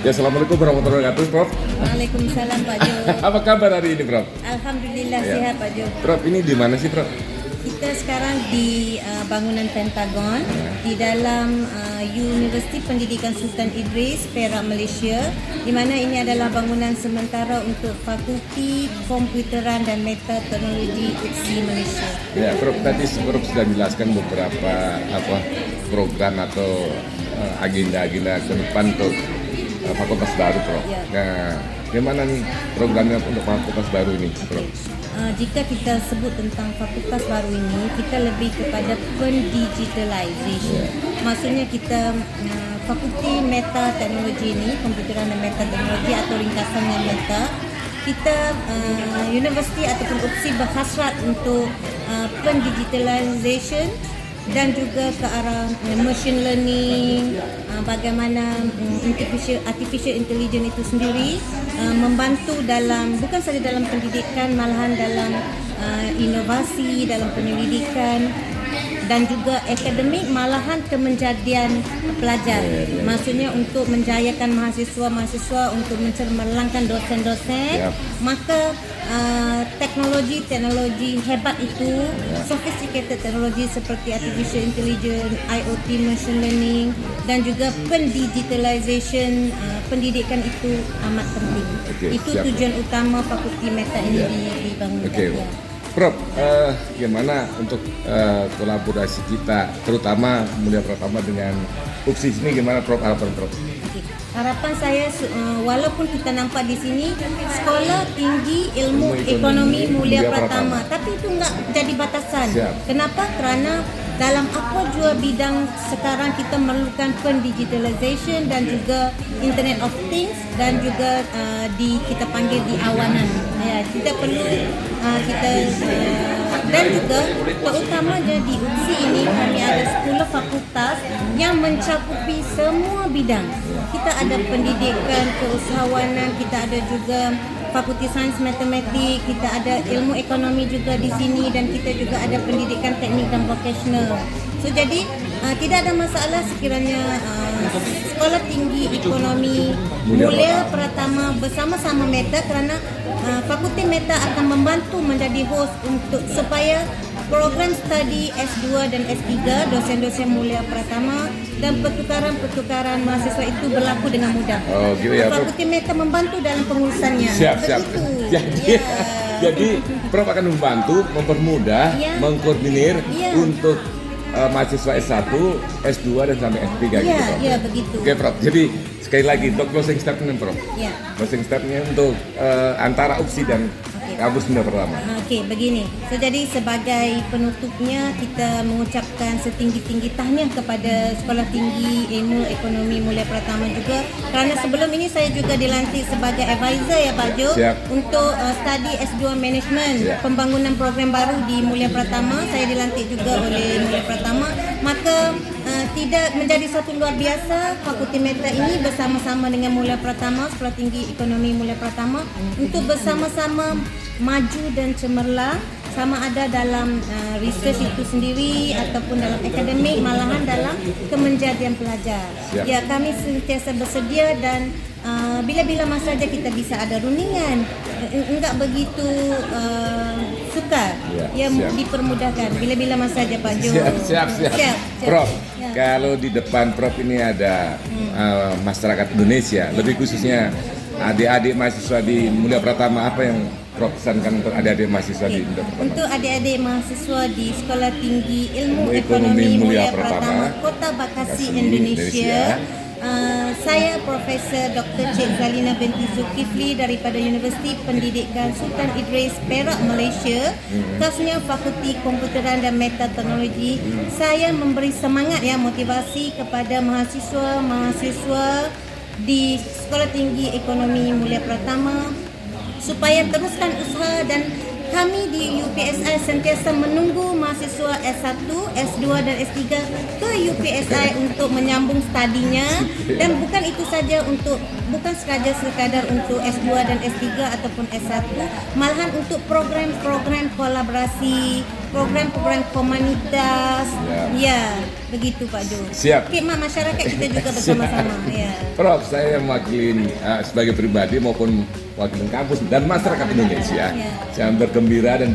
Ya, assalamualaikum warahmatullahi wabarakatuh, Prof. Waalaikumsalam Pak Jo. Apa kabar hari ini, Prof? Alhamdulillah Ya. sehat Pak Jo. Prof, ini di mana sih, Prof? Kita sekarang di bangunan Pentagon di dalam Universiti Pendidikan Sultan Idris, Perak, Malaysia, di mana ini adalah bangunan sementara untuk Fakulti Komputeran dan Metateknologi UPSI Malaysia. Ya, Prof, tadi Prof sudah menjelaskan beberapa program atau agenda-agenda ke depan untuk fakultas baru, Prof. Ya. Nah, gimana nih programnya untuk fakultas baru ini, Prof? Jika kita sebut tentang fakultas baru ini, kita lebih kepada pendigitalization. Maksudnya kita Fakulti Metateknologi ini, Komputeran dan Metateknologi atau ringkasannya Meta, kita universiti ataupun UPSI berhasrat untuk pendigitalization dan juga ke arah machine learning, bagaimana artificial intelligence itu sendiri membantu dalam, bukan saja dalam pendidikan, malahan dalam inovasi, dalam penyelidikan dan juga akademik, malahan kemenjadian pelajar. Maksudnya untuk menjayakan mahasiswa-mahasiswa, untuk mencermelangkan dosen-dosen. Maka teknologi hebat itu, sophisticated teknologi seperti artificial intelligence, IoT, machine learning dan juga pendigitalization pendidikan itu amat penting. Itu siap. Tujuan utama Fakulti Meta ini dibangunkan. Prof, gimana untuk kolaborasi kita, terutama Mulia Pratama dengan UPSI ini, gimana Prof, harapan Prof? Harapan saya, walaupun kita nampak di sini Sekolah Tinggi Ilmu Ekonomi Mulia Pratama, tapi itu enggak jadi batasan. Siap. Kenapa? Kerana dalam apa jua bidang sekarang kita memerlukan pendigitalization dan juga Internet of Things dan juga kita panggil di awanan. Ya, kita perlu dan juga terutamanya di UPSI ini kami ada 10 fakultas yang mencakupi semua bidang. Kita ada pendidikan, keusahawanan, kita ada juga Fakulti Sains Matematik, kita ada ilmu ekonomi juga di sini dan kita juga ada pendidikan teknik dan vocational. So jadi tidak ada masalah sekiranya Sekolah Tinggi Ekonomi Mulia Pratama bersama-sama Meta, kerana Fakulti Meta akan membantu menjadi host untuk supaya program studi S2 dan S3 dosen-dosen Mulia Pratama dan pertukaran mahasiswa itu berlaku dengan mudah. Oh, gitu ya, Prof. Fakulti Meta membantu dalam pengurusannya. Siap. Jadi Prof akan membantu, mempermudah, mengkoordinir untuk mahasiswa S1, S2 dan sampai S3 gitu, Prof. Iya, begitu. Oke, Prof. Jadi sekali lagi untuk closing statement, Prof. Ya. Closing statementnya untuk antara UPSI dan kampus Mulia Pratama. Okey, begini. So, jadi sebagai penutupnya kita mengucapkan setinggi-tinggi tahniah kepada Sekolah Tinggi Ilmu Ekonomi Mulia Pratama juga, kerana sebelum ini saya juga dilantik sebagai advisor ya Pak Jo. Siap. Untuk studi S2 Management, pembangunan program baru di Mulia Pratama. Saya dilantik juga oleh Mulia Pratama. Maka tidak menjadi satu luar biasa Fakulti Meta ini bersama-sama dengan Mulia Pratama, Sekolah Tinggi Ekonomi Mulia Pratama, untuk bersama-sama maju dan cemerlang, sama ada dalam research itu sendiri ataupun dalam akademik, malahan dalam kemenjadian pelajar. Ya, kami sentiasa bersedia dan bila-bila masa saja kita bisa ada rundingan, enggak begitu sukar, dipermudahkan bila-bila masa saja Pak Jo. Siap. Prof, kalau di depan Prof ini ada masyarakat Indonesia, lebih khususnya adik-adik mahasiswa di Mulia Pratama, apa yang Prof pesankan untuk adik-adik mahasiswa di Mulia Pratama? Untuk adik-adik mahasiswa di Sekolah Tinggi Ilmu Ekonomi Mulia Pratama, Kota Bekasi, Indonesia. Saya Profesor Dr. Cik Zalina binti Zulkifli daripada Universiti Pendidikan Sultan Idris, Perak, Malaysia, khasnya Fakulti Komputeran dan Metateknologi. Saya memberi semangat motivasi kepada mahasiswa-mahasiswa di Sekolah Tinggi Ekonomi Mulia Pratama supaya teruskan usaha dan kami di UPSI sentiasa menunggu mahasiswa S1, S2 dan S3 ke UPSI untuk menyambung studinya, dan bukan itu saja, bukan sekadar untuk S2 dan S3 ataupun S1, malahan untuk program-program kolaborasi, program-program komunitas. Ya, begitu Pak Jo. Siap. Khidmat masyarakat kita juga bersama-sama. Ya. Prof, saya mewakili sebagai pribadi maupun wakil kampus dan masyarakat Indonesia yang bergembira dan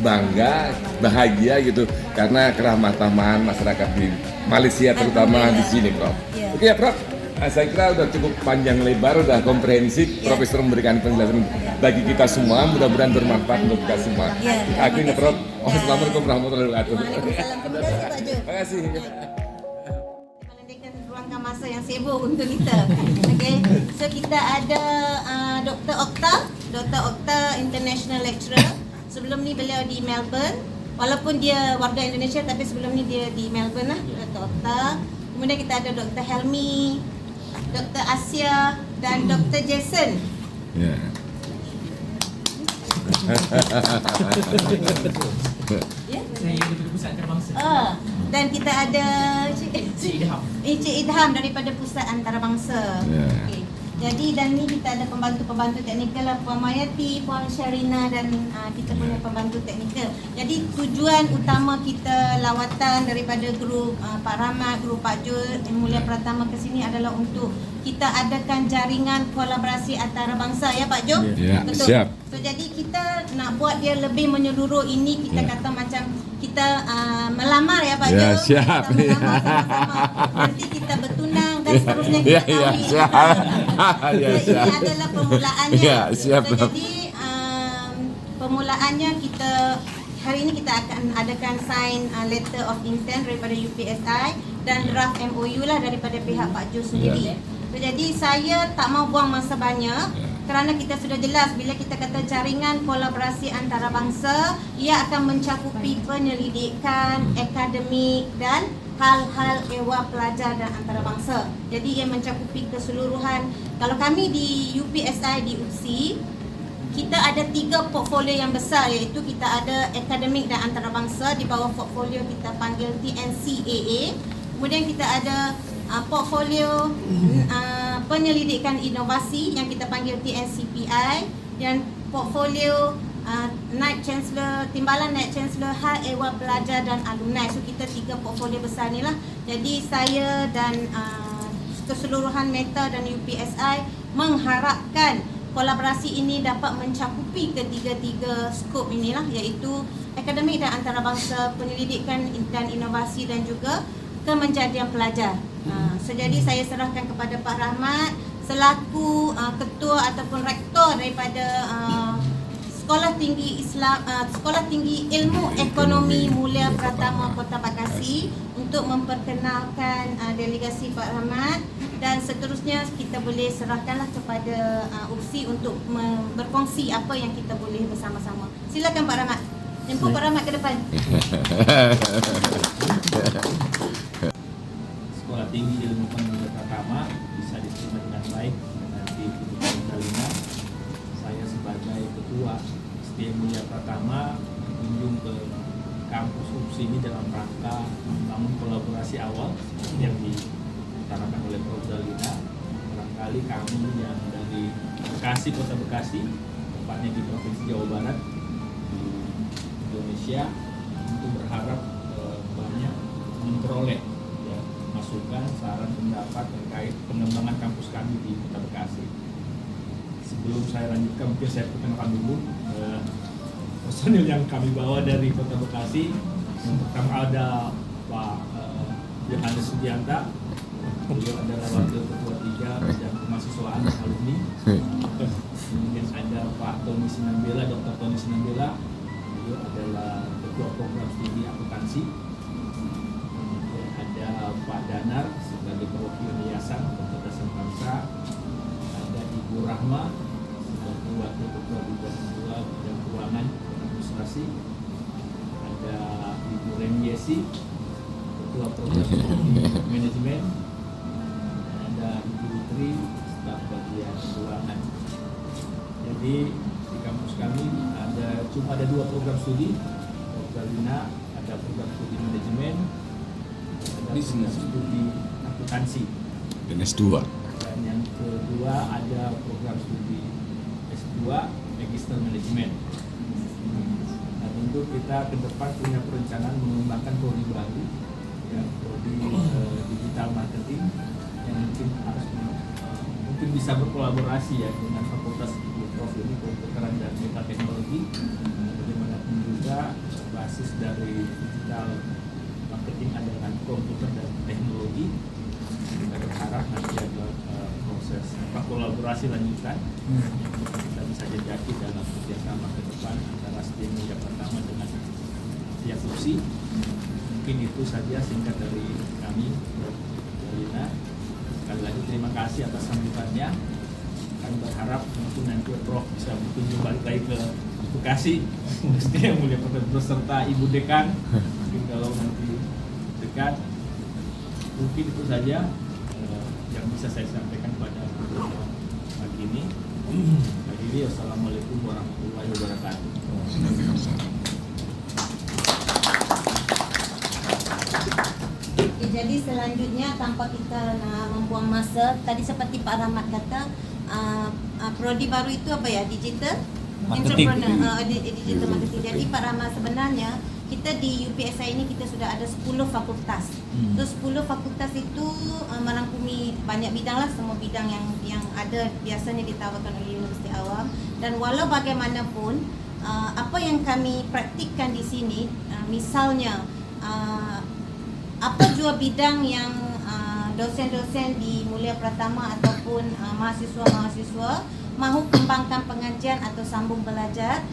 bangga, bahagia gitu karena keramah-tamahan masyarakat di Malaysia terutama di sini, Prof. Ya. Oke ya, Prof. Saya kira udah cukup panjang lebar, udah komprehensif. Profesor memberikan penjelasan bagi kita semua, mudah-mudahan bermanfaat untuk kita semua. Akhirnya, Prof. Assalamualaikum warahmatullahi wabarakatuh. Waalaikumsalam. Terima kasih Pak Jo. Terima kasih. Ruangkan masa yang sibuk untuk kita. Okay. So kita ada Dr. Okta International Lecturer. Sebelum ni beliau di Melbourne. Walaupun dia warga Indonesia tapi sebelum ni dia di Melbourne lah, Dr. Okta. Kemudian kita ada Dr. Helmi, Dr. Asia dan Dr. Jason. Ya. Saya daripada Pusat Antarabangsa. Dan kita ada Cik Idham. Cik Idham daripada Pusat Antarabangsa. Okay. Jadi dan ni kita ada pembantu-pembantu teknikal lah, Puan Mayati, Puan Syarina dan kita punya pembantu teknikal. Jadi tujuan utama kita lawatan daripada grup Pak Rahmat, grup Pak Jul, Mulia Pratama ke sini adalah untuk kita adakan jaringan kolaborasi antarabangsa ya Pak Jo. Ya, betul. siap. So jadi kita nak buat dia lebih menyeluruh, ini kita kata macam kita melamar ya Pak Jo. Ya, siap. Kita melamar sama-sama. Nanti kita bertunang dan seterusnya kita Ya, kahwin. siap. Ya, Ini siap. adalah permulaannya. Ya, siap. So, jadi permulaannya kita hari ini kita akan adakan sign letter of intent daripada UPSI dan draft MOU lah daripada pihak Pak Jo sendiri. So, jadi saya tak mau buang masa banyak kerana kita sudah jelas bila kita kata jaringan kolaborasi antarabangsa, ia akan mencakupi penyelidikan, akademik dan hal-hal ehwal pelajar dan antarabangsa. Jadi ia mencakupi keseluruhan. Kalau kami di UPSI di UPSI, kita ada 3 portfolio yang besar, iaitu kita ada akademik dan antarabangsa, di bawah portfolio kita panggil TNCAA. Kemudian kita ada portfolio penyelidikan inovasi yang kita panggil TNCPI, dan portfolio Naib Chancellor, Timbalan Naib Chancellor Hal Ehwal Pelajar dan Alumni. So kita 3 portfolio besar ni lah. Jadi saya dan keseluruhan Meta dan UPSI mengharapkan kolaborasi ini dapat mencakupi ketiga-tiga skop inilah, iaitu akademik dan antarabangsa, penyelidikan dan inovasi dan juga kemenjadian pelajar. So jadi saya serahkan kepada Pak Rahmat selaku ketua ataupun rektor daripada Sekolah Tinggi Islam, Sekolah Tinggi Ilmu Ekonomi Mulia Pratama Kota Bekasi untuk memperkenalkan delegasi Pak Rahmat, dan seterusnya kita boleh serahkanlah kepada UPSI untuk berkongsi apa yang kita boleh bersama-sama. Silakan Pak Rahmat. Jemput Pak Rahmat ke depan. Sekolah Tinggi Ilmu Ekonomi Pratama bisa diterima dengan baik nanti di Dalina. Saya sebagai ketua STM Mulia Pratama berkunjung ke kampus UPSI ini dalam rangka membangun kolaborasi awal yang diutarakan oleh Prof. Dalina. Barangkali kami yang dari Bekasi, Kota Bekasi, tepatnya di Provinsi Jawa Barat di Indonesia, untuk berharap banyak memperoleh masukan, saran, pendapat terkait pengembangan kampus kami di Kota Bekasi. Sebelum saya lanjutkan, mungkin saya perkenalkan dulu personil yang kami bawa dari Kota Bekasi. Yang pertama ada Pak Johannes Sudianta, beliau adalah wakil ketua 3 bidang kemahasiswaan dan alumni. Kemudian ada Pak Tony Sinambela, Dr. Tony Sinambela, beliau adalah ketua program studi akuntansi. Ada Pak Danar sebagai perwakilan yayasan Kecerdasan Bangsa, ada Ibu Rahma sebagai wakil ketua bidang 2 bidang keuangan dan administrasi, ada Ibu Reni Yesi ketua program manajemen, ada Ibu Putri staf bagian keuangan. Jadi di kampus kami ada ada 2 program studi. Dr. Lina ada program studi manajemen, ada Bisnis. program studi akuntansi. Dan S2. Dan yang kedua ada program studi S2 Magister Manajemen. Nah, tentu kita ke depan punya perencanaan mengembangkan prodi baru, ya, prodi digital marketing yang mungkin harus mungkin bisa berkolaborasi ya dengan Fakultas Prof ini Kedokteran dan Metateknologi. Bagaimanapun juga basis dari digital marketing adalah komputer dan teknologi. Kita berharap nanti ada proses kolaborasi lanjutan kita bisa jajaki dalam kerjasama ke depan antara STIM Mulia Pratama dengan pihak UPSI. Mungkin itu saja singkat dari kami, Prof. Lina. Sekali lagi terima kasih atas sambutannya. Kami berharap mungkin nanti Prof bisa berkunjung balik lagi ke Bekasi STIM Mulia Pratama beserta Ibu Dekan. Mungkin kalau nanti dekat. Mungkin itu saja yang bisa saya sampaikan pada pagi ini. Jadi wassalamualaikum warahmatullahi wabarakatuh. Oke, jadi selanjutnya tanpa kita membuang masa, tadi seperti Pak Rahmat kata, prodi baru itu apa ya? Digital Marketing. Entrepreneur, digital marketing. Jadi Pak Rahmat, sebenarnya kita di UPSI ini kita sudah ada 10 fakultas. So 10 fakultas itu merangkumi banyak bidang lah, semua bidang yang ada biasanya ditawarkan oleh Universiti Awam. Dan walau bagaimanapun apa yang kami praktikkan di sini, misalnya apa jua bidang yang dosen-dosen di Mulia Pratama ataupun mahasiswa-mahasiswa mahu kembangkan pengajian atau sambung belajar,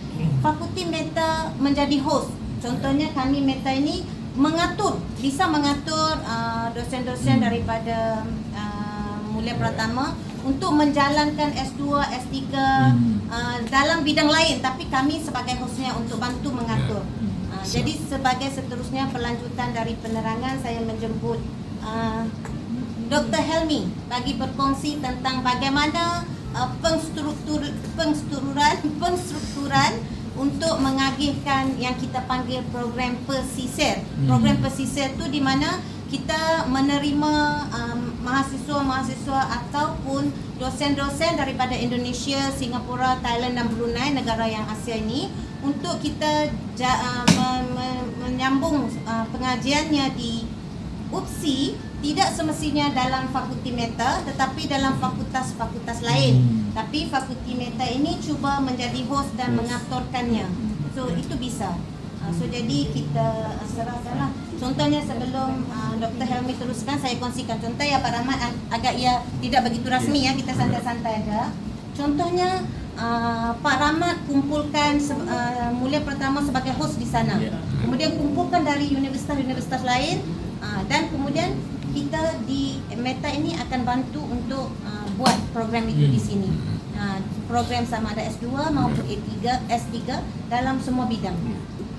Fakulti Meta menjadi host. Contohnya kami Meta ini bisa mengatur dosen-dosen daripada Mulia Pratama untuk menjalankan S2, S3 dalam bidang lain, tapi kami sebagai hostnya untuk bantu mengatur. Jadi sebagai seterusnya pelanjutan dari penerangan, saya menjemput Dr. Helmi bagi berkongsi tentang bagaimana pengstrukturan untuk mengagihkan yang kita panggil program pesisir. Program pesisir itu di mana kita menerima mahasiswa-mahasiswa ataupun dosen-dosen daripada Indonesia, Singapura, Thailand dan Brunei, negara yang Asia ini, untuk kita menyambung pengajiannya di UPSI, tidak semestinya dalam Fakulti Meta tetapi dalam fakultas-fakultas lain. Tapi Fakulti Meta ini cuba menjadi host dan mengaturkannya. So itu bisa. So jadi kita serahkanlah. Contohnya sebelum Dr. Helmi teruskan, saya kongsikan contoh ya Pak Rahmat, agak ya tidak begitu rasmi ya, kita santai-santai aja. Contohnya Pak Rahmat kumpulkan Mulia Pratama sebagai host di sana. Kemudian kumpulkan dari universitas-universitas lain, dan kemudian kita di Meta ini akan bantu untuk buat program itu di sini. Program sama ada S2 maupun S3 dalam semua bidang.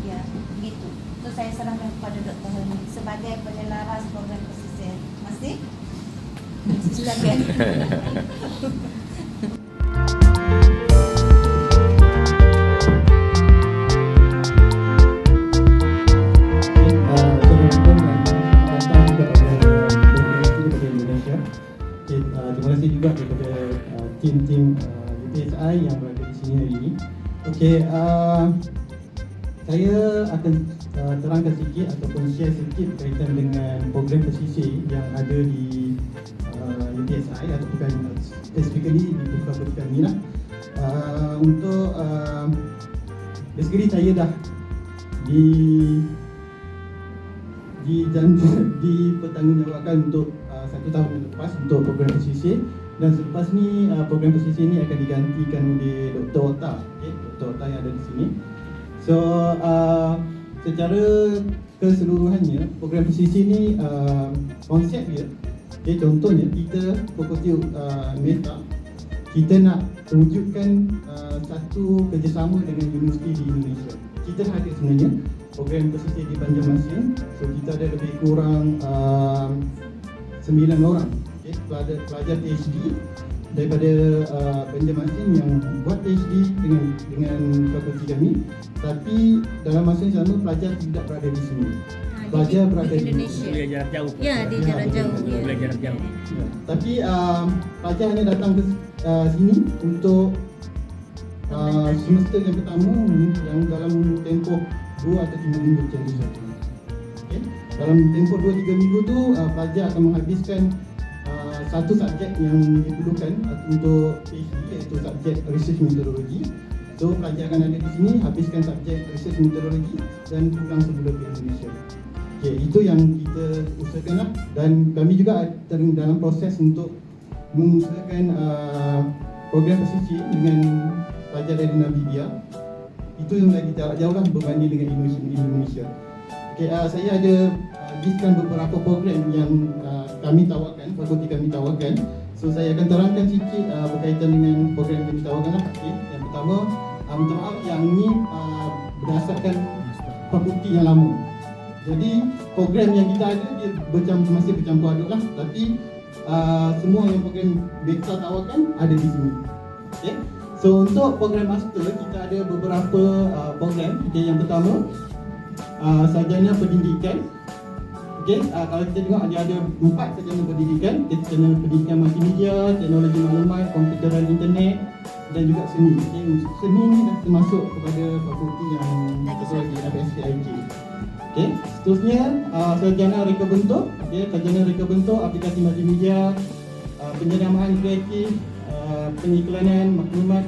Ya, begitu. So saya serahkan kepada Dr. Helmi sebagai penyelaras program pesisir. Masih? Silakan. Terima kasih juga kepada tim-tim UPSI yang berada di sini hari ini. Okey, saya akan terangkan sedikit ataupun share sedikit berkaitan dengan program pesisir yang ada di UPSI atau bukan specifically di fakultas kami lah. Untuk basically saya dah dipertanggungjawabkan untuk 1 tahun lepas untuk program pesisir, dan selepas ni program pesisir ni akan digantikan oleh Dr. Ota, Dr. Ota yang ada di sini. So secara keseluruhannya program pesisir ni konsep dia, contohnya kita fakulti Meta, kita nak wujudkan satu kerjasama dengan universiti di Indonesia. Kita dah ada sebenarnya program pesisir di Banjarmasin. So kita ada lebih kurang 9 orang pelajar PhD daripada Banjarmasin yang buat PhD dengan fakulti kami, tapi dalam masa yang sama pelajar tidak berada di sini. Pelajar berada di Indonesia. Kuliah jarak jauh. Ya, di jarak jauh. Ya. Kuliah jarak jauh. Ya. Tapi pelajar hanya datang ke sini untuk semester yang pertama yang dalam tempoh 2 atau 3 minggu macam tu. Okay. Dalam tempoh 2-3 minggu tu pelajar akan menghabiskan satu subjek yang diperlukan untuk PhD, iaitu subjek research methodology. So pelajar akan ada di sini, habiskan subjek research methodology dan pulang sebelum ke Indonesia. Okay, itu yang kita usahakanlah, dan kami juga dalam proses untuk mengusahakan program persisi dengan pelajar dari Namibia. Itu yang lagi jarak jauh lah berbanding dengan Indonesia. Okay, saya ada listkan beberapa program yang kami tawarkan, fakulti kami tawarkan. So saya akan terangkan sikit berkaitan dengan program yang ditawarkan lah. Okay. Yang pertama, minta maaf, yang ini berdasarkan fakulti yang lama. Jadi program yang kita ada dia masih bercampur aduk lah, tapi semua yang program beta tawarkan ada di sini. Okay. So untuk program master kita ada beberapa program. Okay. Yang pertama, sarjana pendidikan. Okay, kalau kita tengok dia ada 4 sarjana pendidikan, sarjana pendidikan multimedia, teknologi maklumat, komputer dan internet, dan juga seni. Okay, seni ni dah termasuk kepada fakulti yang satu lagi, FSTIK. Okay, seterusnya sarjana reka bentuk. Okay, sarjana reka bentuk, aplikasi multimedia, penjenamaan kreatif, pengiklanan maklumat,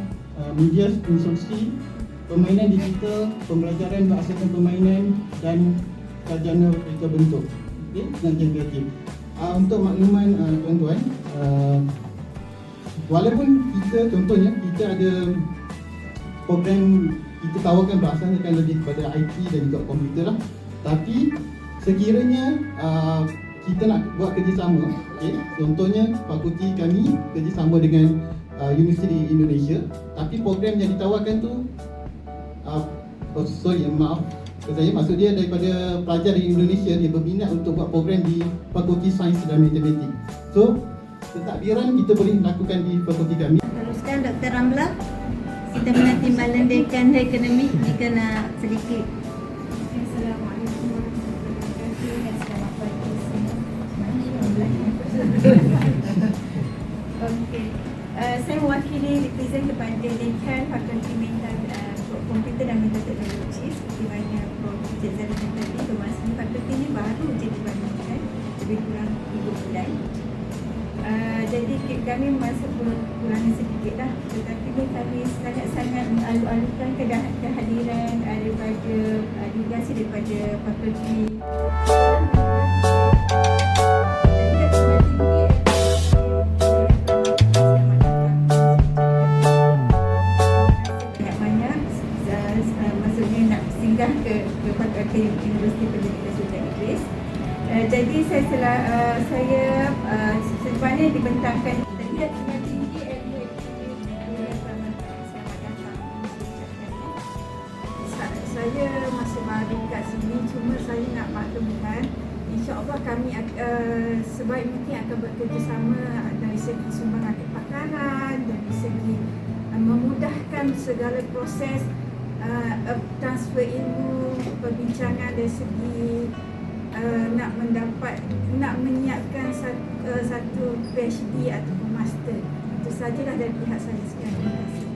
media instruksi, permainan digital, pembelajaran berasaskan permainan, dan sarjana reka bentuk. Okay, sarjana kreatif. Untuk makluman tuan-tuan, walaupun kita contohnya kita ada program kita tawarkan berasaskan lebih kepada IT dan juga komputer lah, tapi sekiranya kita nak buat kerjasama, okay, contohnya fakulti kami kerjasama dengan Universiti Indonesia, tapi program yang ditawarkan tu maaf saya, maksud dia daripada pelajar di Indonesia dia berminat untuk buat program di Fakulti Sains dan Matematik. So pentadbiran kita boleh lakukan di fakulti kami. Teruskan Dr. Ramla. Kita menanti Dekan Akademik jika nak sedikit. Assalamualaikum warahmatullahi wabarakatuh dan selamat pagi semua. Okey. Saya mewakili represent kepada Dekan Fakulti Komputer dan Media Teknologi, seperti mana Prof. Cik Zaliman tadi bermaksud fakulti ini baru je dibangunkan lebih kurang 3 bulan. Jadi kami masuk kekurangan sedikit lah, tetapi kami sangat-sangat mengalu-alukan kehadiran daripada delegasi daripada fakulti ke Universiti Pendidikan Sultan Idris. Jadi saya sebenarnya dibentangkan Tingkat Tinggi Ilmu Selamat datang. Saya masih baru kat sini, cuma saya nak maklumkan insya-Allah kami sebaik mungkin akan bekerjasama dari segi sumbangan kepakaran, dari segi memudahkan segala proses transfer ilmu, perbincangan dari segi nak menyiapkan satu PhD ataupun master. Itu sajalah dari pihak saya sekian. Terima kasih.